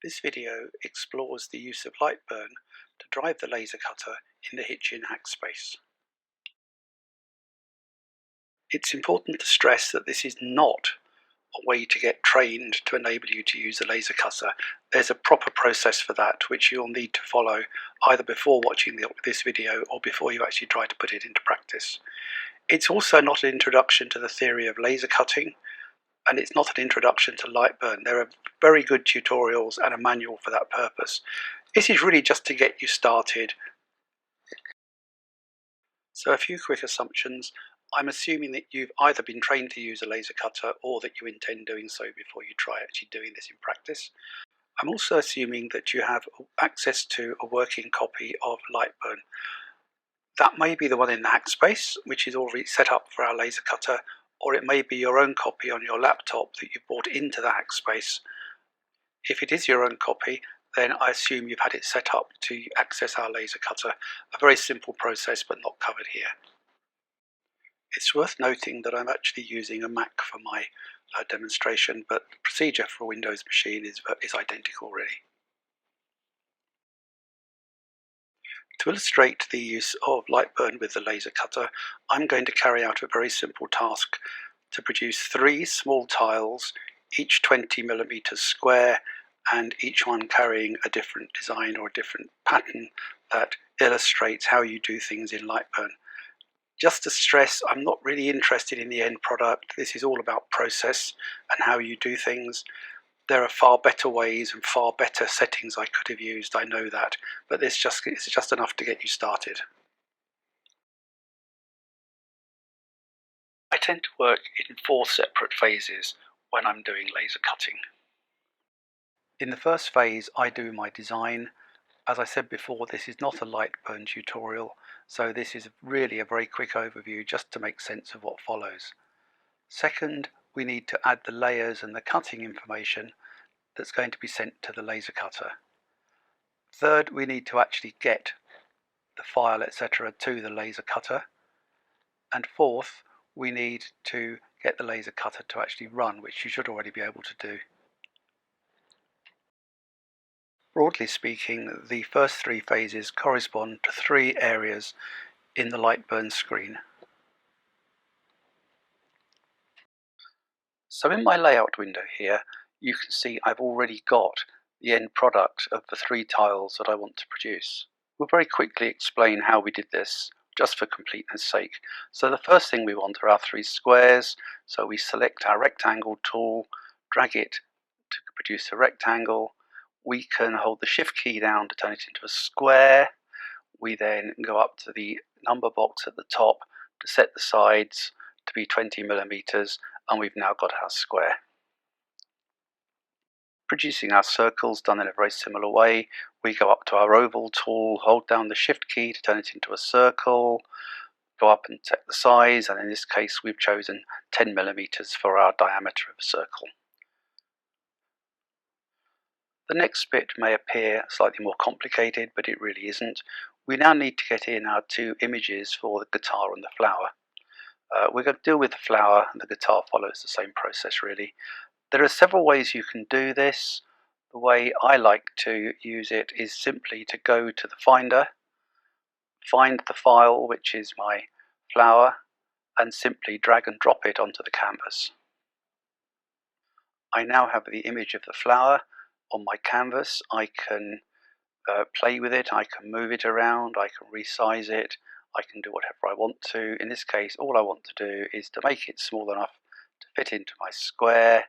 This video explores the use of Lightburn to drive the laser cutter in the Hitchin Hackspace. It's important to stress that this is not a way to get trained to enable you to use a laser cutter. There's a proper process for that which you'll need to follow either before watching this video or before you actually try to put it into practice. It's also not an introduction to the theory of laser cutting, and it's not an introduction to Lightburn. There are very good tutorials and a manual for that purpose. This is really just to get you started. So a few quick assumptions. I'm assuming that you've either been trained to use a laser cutter or that you intend doing so before you try actually doing this in practice. I'm also assuming that you have access to a working copy of Lightburn. That may be the one in the Hackspace, which is already set up for our laser cutter, or it may be your own copy on your laptop that you've bought into the Hackspace. If it is your own copy, then I assume you've had it set up to access our laser cutter. A very simple process, but not covered here. It's worth noting that I'm actually using a Mac for my demonstration, but the procedure for a Windows machine is identical really. To illustrate the use of Lightburn with the laser cutter, I'm going to carry out a very simple task to produce 3 small tiles, each 20mm square, and each one carrying a different design or a different pattern that illustrates how you do things in Lightburn. Just to stress, I'm not really interested in the end product. This is all about process and how you do things. There are far better ways and far better settings I could have used, I know that, but it's just enough to get you started. I tend to work in 4 separate phases when I'm doing laser cutting. In the first phase, I do my design. As I said before, this is not a Lightburn tutorial, so this is really a very quick overview just to make sense of what follows. Second, we need to add the layers and the cutting information that's going to be sent to the laser cutter. Third, we need to actually get the file, etc., to the laser cutter. And fourth, we need to get the laser cutter to actually run, which you should already be able to do. Broadly speaking, the first 3 phases correspond to 3 areas in the Lightburn screen. So in my layout window here, you can see I've already got the end product of the 3 tiles that I want to produce. We'll very quickly explain how we did this, just for completeness sake. So the first thing we want are our 3 squares. So we select our rectangle tool, drag it to produce a rectangle. We can hold the shift key down to turn it into a square. We then go up to the number box at the top to set the sides to be 20mm, and we've now got our square. Producing our circles done in a very similar way. We go up to our oval tool, hold down the shift key to turn it into a circle, go up and set the size, and in this case we've chosen 10mm for our diameter of a circle. The next bit may appear slightly more complicated, but it really isn't. We now need to get in our 2 images for the guitar and the flower. We're going to deal with the flower, and the guitar follows the same process really. There are several ways you can do this. The way I like to use it is simply to go to the Finder, find the file which is my flower, and simply drag and drop it onto the canvas. I now have the image of the flower on my canvas. I can play with it, I can move it around, I can resize it, I can do whatever I want to. In this case, all I want to do is to make it small enough to fit into my square,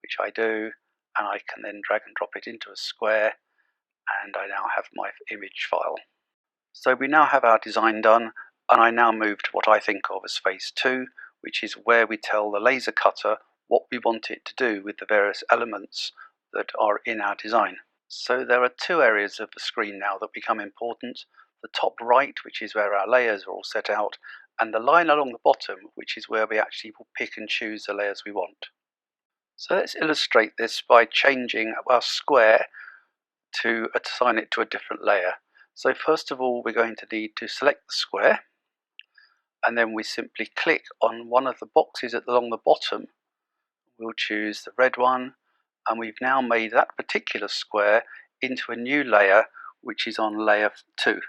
which I do, and I can then drag and drop it into a square, and I now have my image file. So we now have our design done, and I now move to what I think of as phase 2, which is where we tell the laser cutter what we want it to do with the various elements that are in our design. So there are 2 areas of the screen now that become important. The top right, which is where our layers are all set out, and the line along the bottom, which is where we actually will pick and choose the layers we want. So let's illustrate this by changing our square to assign it to a different layer. So first of all, we're going to need to select the square, and then we simply click on one of the boxes along the bottom. We'll choose the red one, and we've now made that particular square into a new layer which is on layer 2.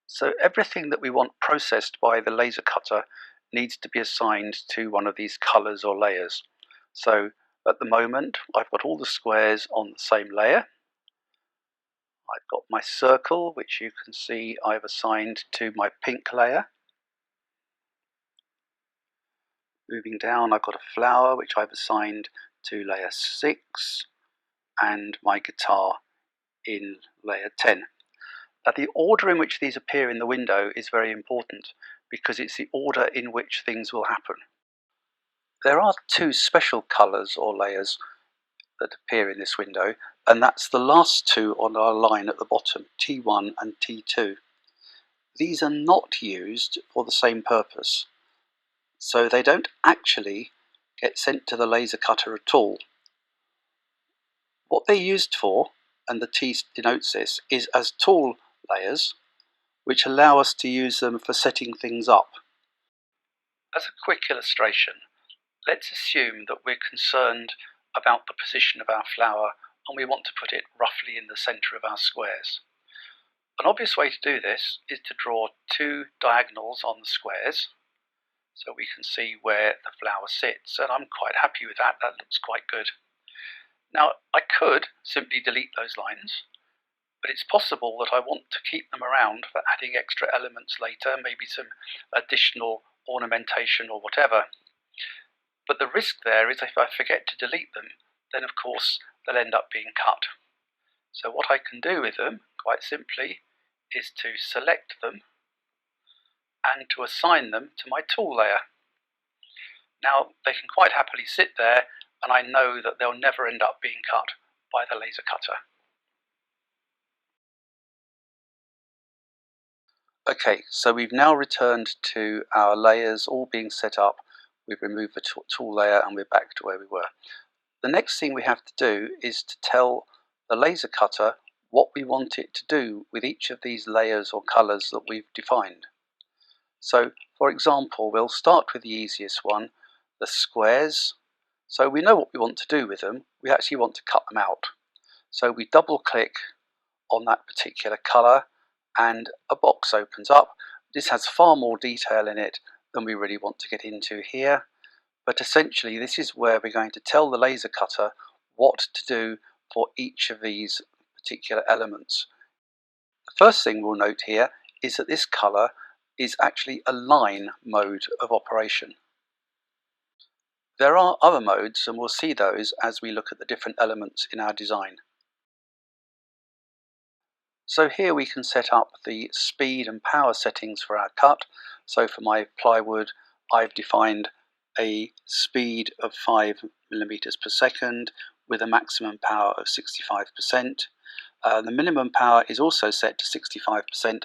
So everything that we want processed by the laser cutter needs to be assigned to one of these colors or layers. So at the moment I've got all the squares on the same layer. I've got my circle, which you can see I've assigned to my pink layer. Moving down, I've got a flower which I've assigned to layer 6 and my guitar in layer 10. Now the order in which these appear in the window is very important because it's the order in which things will happen. There are 2 special colours or layers that appear in this window, and that's the last 2 on our line at the bottom, T1 and T2. These are not used for the same purpose, so they don't actually get sent to the laser cutter at all. What they're used for, and the T denotes this, is as tool layers, which allow us to use them for setting things up. As a quick illustration, let's assume that we're concerned about the position of our flower and we want to put it roughly in the centre of our squares. An obvious way to do this is to draw 2 diagonals on the squares so we can see where the flower sits, and I'm quite happy with that. That looks quite good. Now I could simply delete those lines, but it's possible that I want to keep them around for adding extra elements later, maybe some additional ornamentation or whatever. But the risk there is if I forget to delete them, then of course they'll end up being cut. So what I can do with them, quite simply, is to select them and to assign them to my tool layer. Now they can quite happily sit there, and I know that they'll never end up being cut by the laser cutter. Okay, so we've now returned to our layers all being set up. We've removed the tool layer and we're back to where we were. The next thing we have to do is to tell the laser cutter what we want it to do with each of these layers or colours that we've defined. So, for example, we'll start with the easiest one, the squares. So we know what we want to do with them. We actually want to cut them out. So we double click on that particular colour and a box opens up. This has far more detail in it than we really want to get into here. But essentially this is where we're going to tell the laser cutter what to do for each of these particular elements. The first thing we'll note here is that this colour is actually a line mode of operation. There are other modes, and we'll see those as we look at the different elements in our design. So here we can set up the speed and power settings for our cut. So for my plywood, I've defined a speed of 5 millimeters per second with a maximum power of 65%. The minimum power is also set to 65%.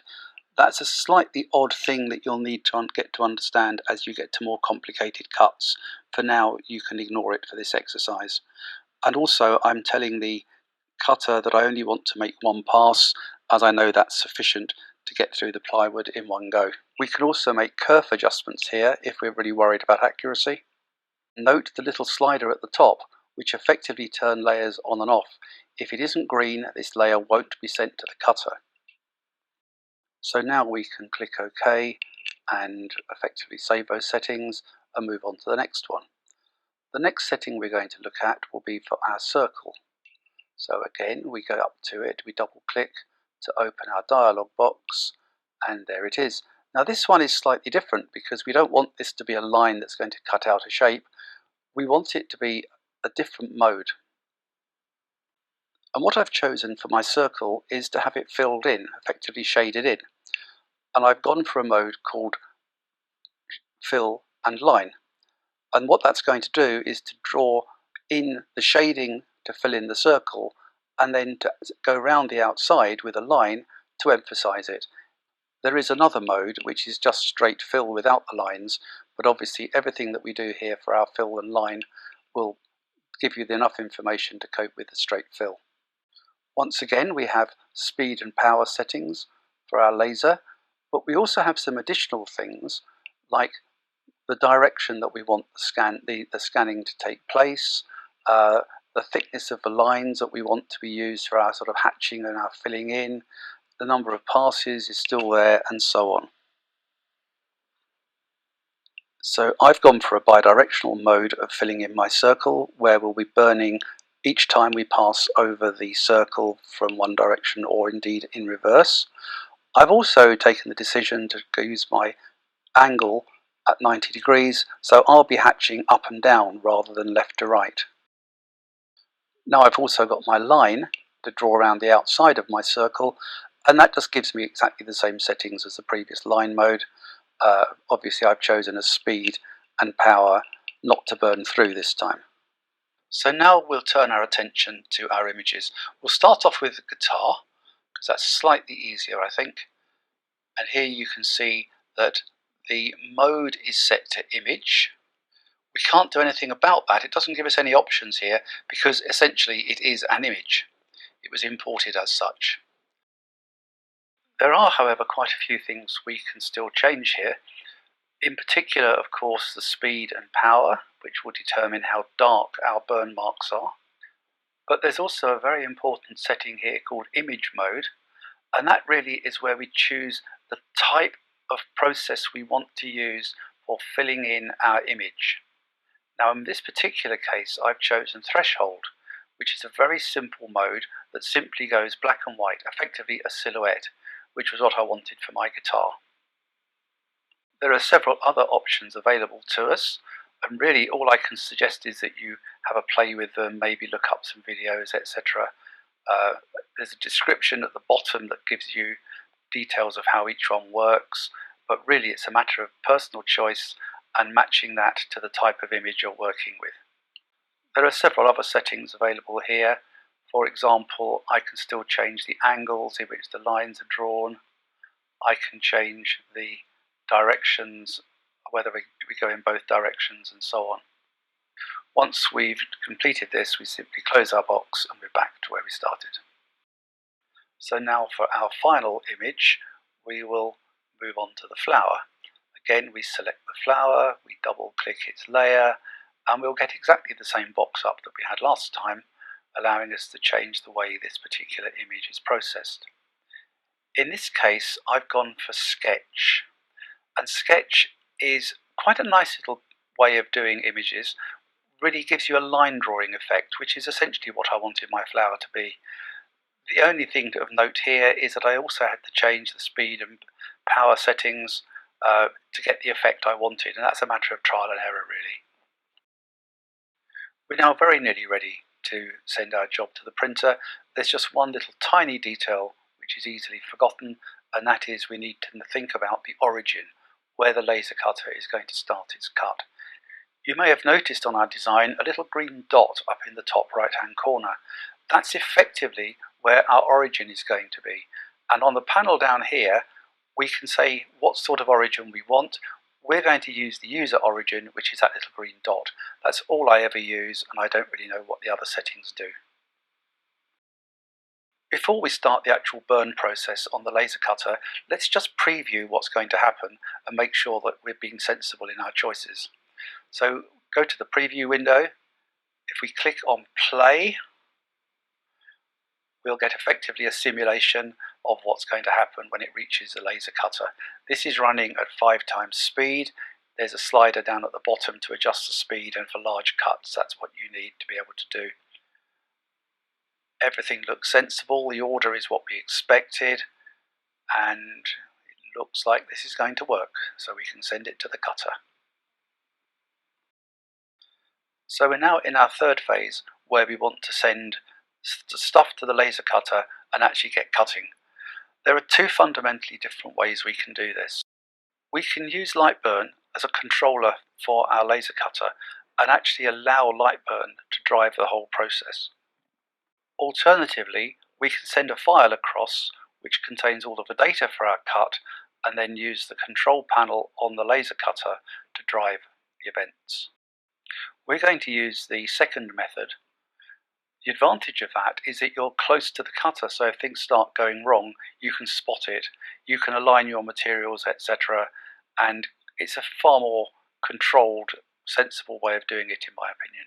That's a slightly odd thing that you'll need to get to understand as you get to more complicated cuts. For now, you can ignore it for this exercise. And also, I'm telling the cutter that I only want to make 1 pass, as I know that's sufficient to get through the plywood in one go. We can also make kerf adjustments here if we're really worried about accuracy. Note the little slider at the top, which effectively turns layers on and off. If it isn't green, this layer won't be sent to the cutter. So now we can click OK and effectively save those settings and move on to the next one. The next setting we're going to look at will be for our circle. So again, we go up to it, we double click to open our dialog box, and there it is. Now this one is slightly different because we don't want this to be a line that's going to cut out a shape. We want it to be a different mode. And what I've chosen for my circle is to have it filled in, effectively shaded in. And I've gone for a mode called fill and line. And what that's going to do is to draw in the shading to fill in the circle, and then to go around the outside with a line to emphasize it. There is another mode which is just straight fill without the lines, but obviously everything that we do here for our fill and line will give you enough information to cope with the straight fill. Once again, we have speed and power settings for our laser, but we also have some additional things like the direction that we want the scanning to take place, the thickness of the lines that we want to be used for our sort of hatching and our filling in, the number of passes is still there, and so on. So I've gone for a bidirectional mode of filling in my circle, where we'll be burning each time we pass over the circle from one direction, or indeed in reverse. I've also taken the decision to use my angle at 90 degrees, so I'll be hatching up and down rather than left to right. Now I've also got my line to draw around the outside of my circle, and that just gives me exactly the same settings as the previous line mode. Obviously I've chosen a speed and power not to burn through this time. So now we'll turn our attention to our images. We'll start off with the guitar, because that's slightly easier, I think. And here you can see that the mode is set to image. We can't do anything about that. It doesn't give us any options here, because essentially it is an image. It was imported as such. There are, however, quite a few things we can still change here. In particular, of course, the speed and power, which will determine how dark our burn marks are. But there's also a very important setting here called image mode, and that really is where we choose the type of process we want to use for filling in our image. Now in this particular case I've chosen threshold, which is a very simple mode that simply goes black and white, effectively a silhouette, which was what I wanted for my guitar. There are several other options available to us, and really all I can suggest is that you have a play with them, maybe look up some videos, etc. There's a description at the bottom that gives you details of how each one works, but really it's a matter of personal choice and matching that to the type of image you're working with. There are several other settings available here. For example, I can still change the angles in which the lines are drawn. I can change the directions, whether we go in both directions, and so on. Once we've completed this, we simply close our box and we're back to where we started. So now for our final image, we will move on to the flower. Again, we select the flower, we double click its layer, and we'll get exactly the same box up that we had last time, allowing us to change the way this particular image is processed. In this case, I've gone for sketch, and sketch is quite a nice little way of doing images. Really gives you a line drawing effect, which is essentially what I wanted my flower to be. The only thing of note here is that I also had to change the speed and power settings to get the effect I wanted, and that's a matter of trial and error really. We're now very nearly ready to send our job to the printer. There's just one little tiny detail which is easily forgotten, and that is we need to think about the origin, where the laser cutter is going to start its cut. You may have noticed on our design a little green dot up in the top right hand corner. That's effectively where our origin is going to be, and on the panel down here we can say what sort of origin we want. We're going to use the user origin, which is that little green dot. That's all I ever use, and I don't really know what the other settings do. Before we start the actual burn process on the laser cutter, let's just preview what's going to happen and make sure that we're being sensible in our choices. So go to the preview window. If we click on play, we'll get effectively a simulation of what's going to happen when it reaches the laser cutter. This is running at 5 times speed. There's a slider down at the bottom to adjust the speed, and for large cuts that's what you need to be able to do. Everything looks sensible, the order is what we expected, and it looks like this is going to work, so we can send it to the cutter. So we're now in our third phase, where we want to send the stuff to the laser cutter and actually get cutting. There are two fundamentally different ways we can do this. We can use Lightburn as a controller for our laser cutter and actually allow Lightburn to drive the whole process. Alternatively, we can send a file across which contains all of the data for our cut and then use the control panel on the laser cutter to drive the events. We're going to use the second method. The advantage of that is that you're close to the cutter, so if things start going wrong, you can spot it, you can align your materials, etc., and it's a far more controlled, sensible way of doing it, in my opinion.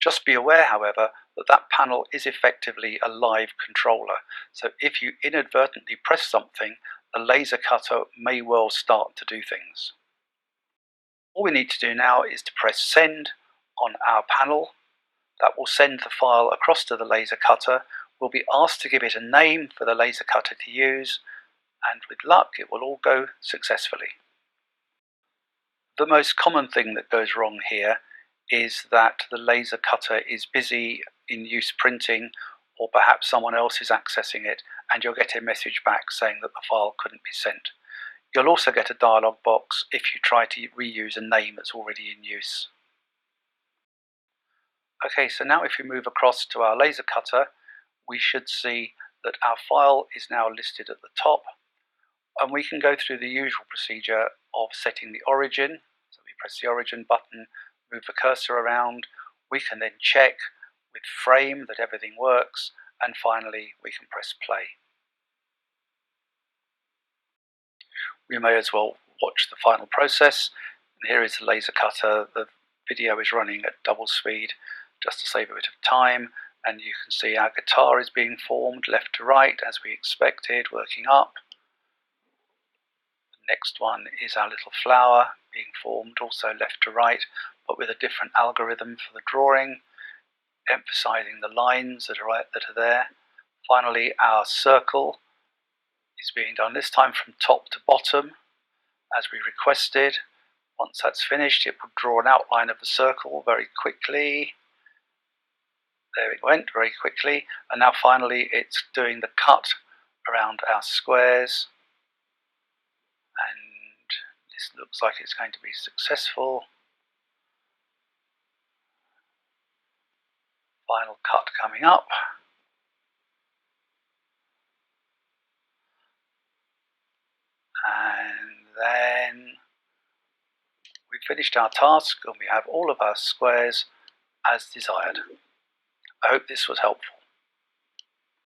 Just be aware, however, that that panel is effectively a live controller, so if you inadvertently press something, the laser cutter may well start to do things. All we need to do now is to press send on our panel. That will send the file across to the laser cutter. We'll be asked to give it a name for the laser cutter to use, and with luck it will all go successfully. The most common thing that goes wrong here is that the laser cutter is busy in use printing, or perhaps someone else is accessing it, and you'll get a message back saying that the file couldn't be sent. You'll also get a dialog box if you try to reuse a name that's already in use. Okay, so now if we move across to our laser cutter, we should see that our file is now listed at the top, and we can go through the usual procedure of setting the origin. So we press the origin button, move the cursor around, we can then check with frame that everything works, and finally we can press play. We may as well watch the final process, and here is the laser cutter. The video is running at double speed just to save a bit of time, and you can see our guitar is being formed left to right as we expected, working up. The next one is our little flower being formed also left to right, but with a different algorithm for the drawing, emphasizing the lines that are there. Finally, our circle is being done this time from top to bottom as we requested. Once that's finished, it will draw an outline of the circle very quickly. There it went, very quickly. And now finally it's doing the cut around our squares. And this looks like it's going to be successful. Final cut coming up. And then we've finished our task and we have all of our squares as desired. I hope this was helpful.